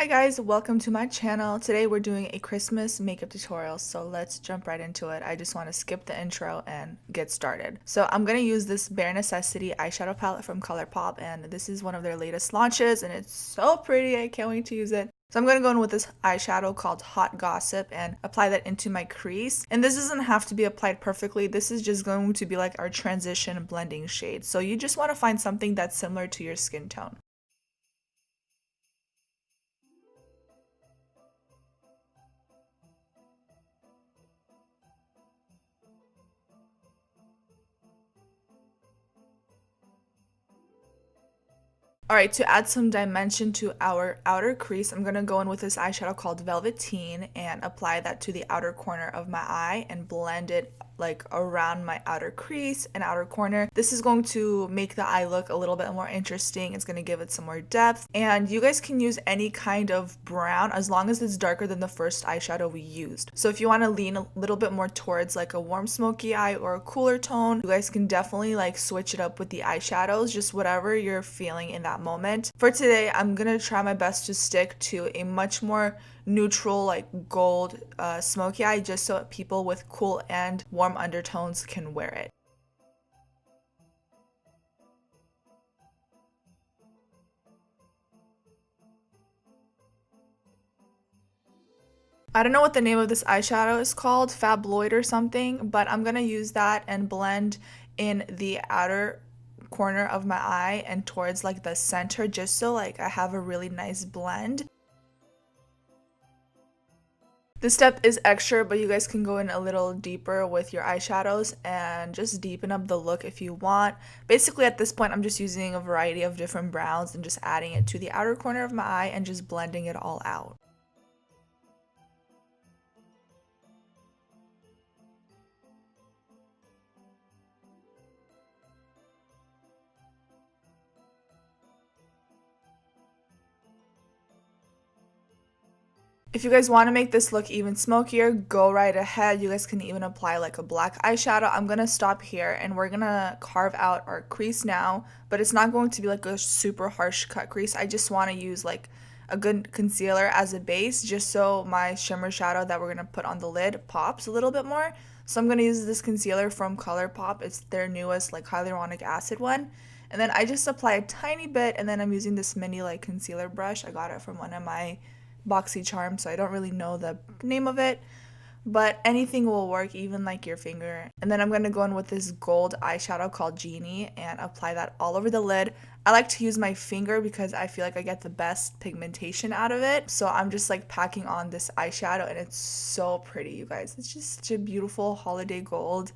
Hi guys, welcome to my channel. Today we're doing a Christmas makeup tutorial, so let's jump right into it. I just want to skip the intro and get started. So I'm going to use this Bare Necessity eyeshadow palette from Colourpop, and this is one of their latest launches, and it's so pretty. I can't wait to use it. So I'm going to go in with this eyeshadow called Hot Gossip and apply that into my crease. And this doesn't have to be applied perfectly. This is just going to be like our transition blending shade. So you just want to find something that's similar to your skin tone. Alright, to add some dimension to our outer crease, I'm going to go in with this eyeshadow called Velveteen and apply that to the outer corner of my eye and blend it like around my outer crease and outer corner. This is going to make the eye look a little bit more interesting. It's going to give it some more depth, and you guys can use any kind of brown as long as it's darker than the first eyeshadow we used. So if you want to lean a little bit more towards like a warm smoky eye or a cooler tone, you guys can definitely like switch it up with the eyeshadows, just whatever you're feeling in that moment. For today, I'm gonna try my best to stick to a much more neutral like gold smoky eye, just so people with cool and warm undertones can wear it. I don't know what the name of this eyeshadow is called, Fabloid or something, but I'm gonna use that and blend in the outer corner of my eye and towards like the center, just so like I have a really nice blend. This step is extra, but you guys can go in a little deeper with your eyeshadows and just deepen up the look if you want. Basically at this point I'm just using a variety of different browns and just adding it to the outer corner of my eye and just blending it all out. If you guys want to make this look even smokier, go right ahead. You guys can even apply like a black eyeshadow. I'm going to stop here and we're going to carve out our crease now, but it's not going to be like a super harsh cut crease. I just want to use like a good concealer as a base, just so my shimmer shadow that we're going to put on the lid pops a little bit more. So I'm going to use this concealer from Colourpop. It's their newest like hyaluronic acid one. And then I just apply a tiny bit, and then I'm using this mini like concealer brush. I got it from one of my BoxyCharm, so I don't really know the name of it, but anything will work, even like your finger. And then I'm going to go in with this gold eyeshadow called Genie and apply that all over the lid. I like to use my finger because I feel like I get the best pigmentation out of it. So I'm just like packing on this eyeshadow and it's so pretty, you guys. It's just such a beautiful holiday gold.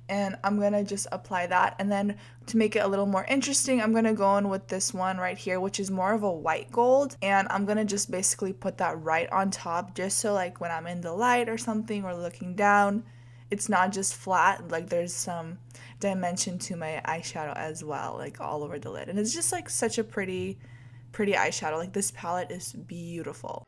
And I'm gonna just apply that, and then to make it a little more interesting, I'm gonna go in with this one right here, which is more of a white gold, and I'm gonna just basically put that right on top, just so like when I'm in the light or something or looking down, it's not just flat, like there's some dimension to my eyeshadow as well, like all over the lid. And it's just like such a pretty eyeshadow. Like this palette is beautiful.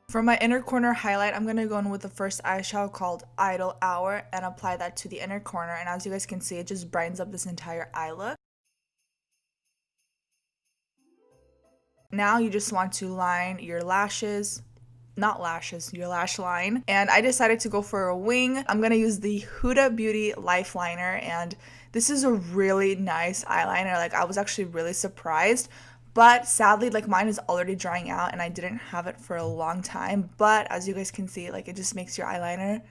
For my inner corner highlight, I'm going to go in with the first eyeshadow called Idle Hour and apply that to the inner corner. And as you guys can see, it just brightens up this entire eye look. Now you just want to line your lashes, not lashes, your lash line. And I decided to go for a wing. I'm going to use the Huda Beauty Life Liner, and this is a really nice eyeliner. Like I was actually really surprised. But sadly, like mine is already drying out and I didn't have it for a long time. But as you guys can see, like it just makes your eyeliner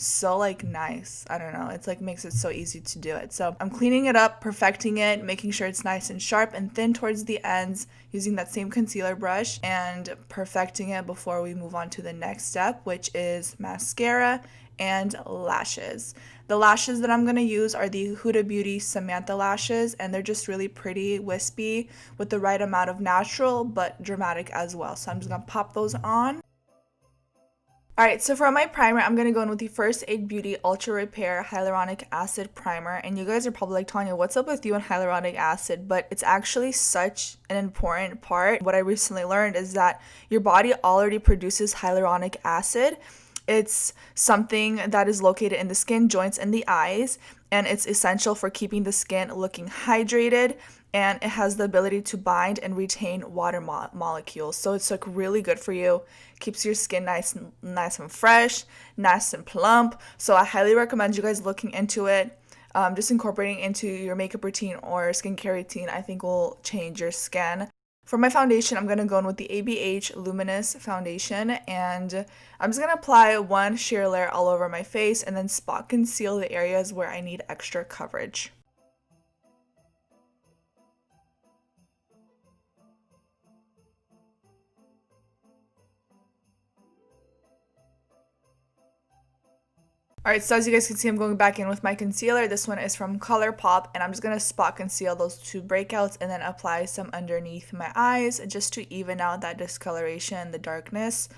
so like nice. I don't know, it's like makes it so easy to do it. So I'm cleaning it up, perfecting it, making sure it's nice and sharp and thin towards the ends, using that same concealer brush and perfecting it before we move on to the next step, which is mascara and lashes. The lashes that I'm going to use are the Huda Beauty Samantha lashes, and they're just really pretty, wispy, with the right amount of natural but dramatic as well. So I'm just going to pop those on. Alright, so for my primer, I'm going to go in with the First Aid Beauty Ultra Repair Hyaluronic Acid Primer. And you guys are probably like, Tanya, what's up with you and hyaluronic acid? But it's actually such an important part. What I recently learned is that your body already produces hyaluronic acid. It's something that is located in the skin, joints, and the eyes, and it's essential for keeping the skin looking hydrated, and it has the ability to bind and retain water molecules. So it's like really good for you. Keeps your skin nice and fresh, nice and plump. So I highly recommend you guys looking into it. Just incorporating into your makeup routine or skincare routine, I think will change your skin. For my foundation, I'm going to go in with the ABH Luminous Foundation, and I'm just going to apply one sheer layer all over my face and then spot conceal the areas where I need extra coverage. Alright, so as you guys can see, I'm going back in with my concealer. This one is from Colourpop, and I'm just going to spot conceal those two breakouts and then apply some underneath my eyes just to even out that discoloration, the darkness.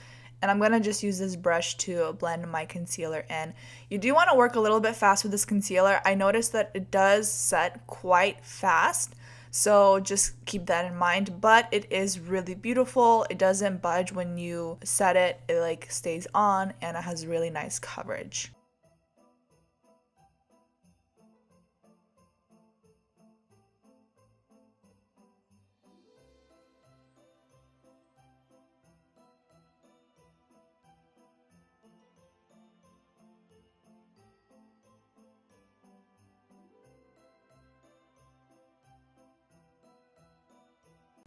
And I'm going to just use this brush to blend my concealer in. You do want to work a little bit fast with this concealer. I noticed that it does set quite fast, so just keep that in mind. But it is really beautiful. It doesn't budge when you set it. It like stays on, and it has really nice coverage.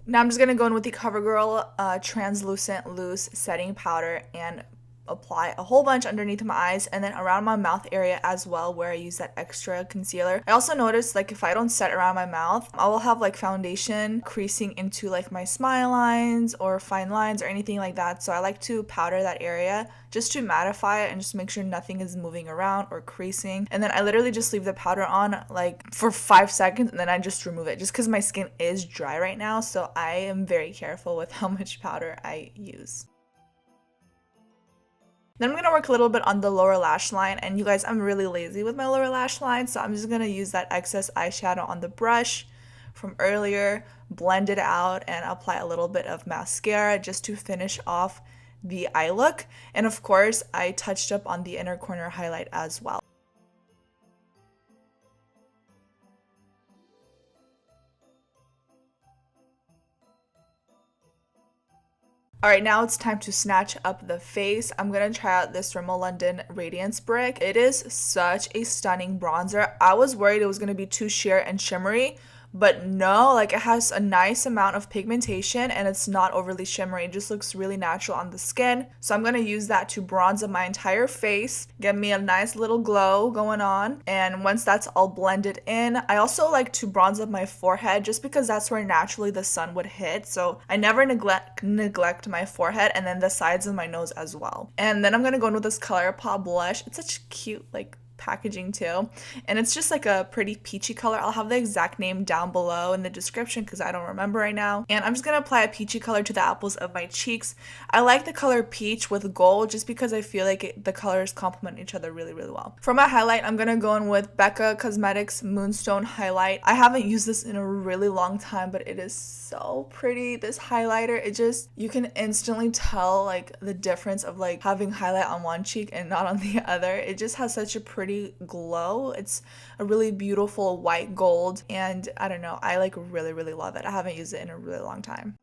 Now I'm just going to go in with the Covergirl Translucent Loose Setting Powder and apply a whole bunch underneath my eyes and then around my mouth area as well, where I use that extra concealer. I also noticed like if I don't set around my mouth, I will have like foundation creasing into like my smile lines or fine lines or anything like that. So I like to powder that area just to mattify it and just make sure nothing is moving around or creasing. And then I literally just leave the powder on like for 5 seconds and then I just remove it just because my skin is dry right now. So I am very careful with how much powder I use. Then I'm going to work a little bit on the lower lash line, and you guys, I'm really lazy with my lower lash line, so I'm just going to use that excess eyeshadow on the brush from earlier, blend it out, and apply a little bit of mascara just to finish off the eye look. And of course, I touched up on the inner corner highlight as well. Alright, now it's time to snatch up the face. I'm going to try out this Rimmel London Radiance brick. It is such a stunning bronzer. I was worried it was going to be too sheer and shimmery, but no, like it has a nice amount of pigmentation and it's not overly shimmery. It just looks really natural on the skin. So I'm going to use that to bronze up my entire face, get me a nice little glow going on. And once that's all blended in, I also like to bronze up my forehead just because that's where naturally the sun would hit. So I never neglect my forehead and then the sides of my nose as well. And then I'm going to go in with this Colourpop blush. It's such cute like packaging too, and it's just like a pretty peachy color. I'll have the exact name down below in the description because I don't remember right now. And I'm just gonna apply a peachy color to the apples of my cheeks. I like the color peach with gold just because I feel like the colors complement each other really well. For my highlight, I'm gonna go in with Becca Cosmetics Moonstone highlight. I haven't used this in a really long time, but it is so pretty. This highlighter, it just, you can instantly tell like the difference of like having highlight on one cheek and not on the other. It just has such a pretty glow. It's a really beautiful white gold, and I don't know, I like really love it. I haven't used it in a really long time.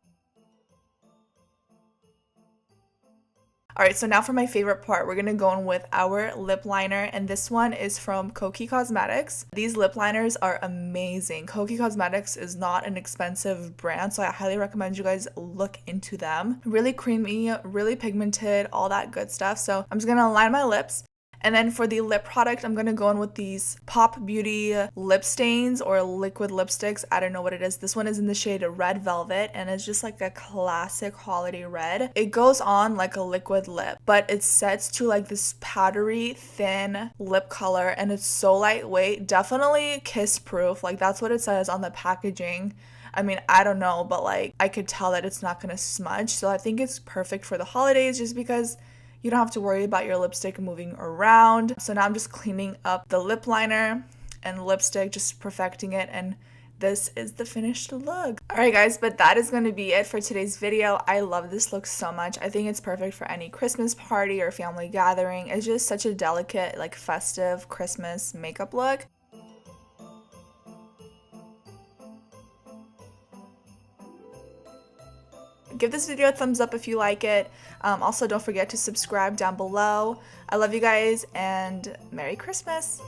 Alright, so now for my favorite part, we're going to go in with our lip liner, and this one is from Koki Cosmetics. These lip liners are amazing. Koki Cosmetics is not an expensive brand, so I highly recommend you guys look into them. Really creamy, really pigmented, all that good stuff. So I'm just going to line my lips, And then for the lip product, I'm gonna go in with these Pop Beauty lip stains or liquid lipsticks. I don't know what it is. This one is in the shade Red Velvet, and it's just like a classic holiday red. It goes on like a liquid lip, but it sets to like this powdery, thin lip color, and it's so lightweight. Definitely kiss proof. Like that's what it says on the packaging. I mean, I don't know, but like I could tell that it's not gonna smudge. So I think it's perfect for the holidays just because you don't have to worry about your lipstick moving around. So now I'm just cleaning up the lip liner and lipstick, just perfecting it, and this is the finished look. Alright guys, but that is going to be it for today's video. I love this look so much. I think it's perfect for any Christmas party or family gathering. It's just such a delicate, like festive Christmas makeup look. Give this video a thumbs up if you like it. Also, don't forget to subscribe down below. I love you guys, and Merry Christmas!